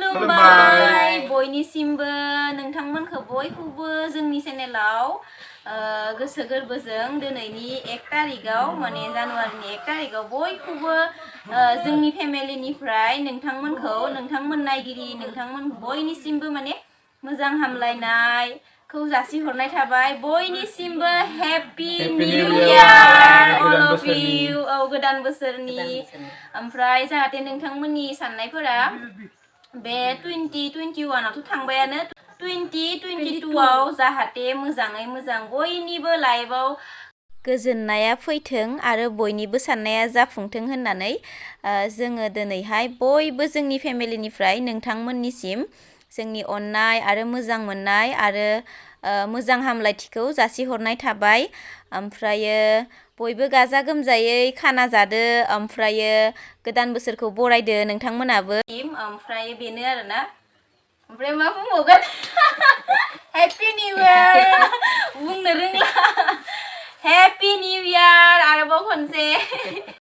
खुलुमबाय बयनिसिमबो नोंथांमोनखौ बयखौबो जोंनि चेनेलाव गोसो गोरबोजों दिनैनि 1 तारिखआव माने जानुवारिनि 1 तारिखआव बयखौबो जोंनि फेमिलिनिफ्राय नोंथांमोनखौ नोंथांमोन नायगिरि नोंथांमोन बयनिसिमबो माने मोजां हामलायनायखौ जासिहरनाय थाबाय बयनिसिमबो happy new year all of you गोदान बोसोरनि ओमफ्राय जाहाथे नोंथांमोननि साननायफोरा बे 2021 आवथ' थांबायानो 2022 आव जाहाथे मोजाङै मोजां बयनिबो लाइफआव गोजोननाया फैथों आरो बयनिबो साननाया जाफुंथों होननानै जोङो दिनैहाय बयबो जोंनि फेमिलिनिफ्राय नोंथांमोननिसिम जोंनि अननाय आरो मोजां मोननाय आरो मोजां हामलायथिखौ जासिहरनाय थाबाय ओमफ्रायो बयबो गाजा गोमजायै खाना जादो ओमफ्रायो गोदान बोसोरखौ बरायदो नोंथांमोनाबो ओमफ्राय बेनो आरोना ओमफ्राय मा बुंबावगोन हेपि निउ इयार बुंनो रोंला हेपि निउ इयार आरोबाव खनसे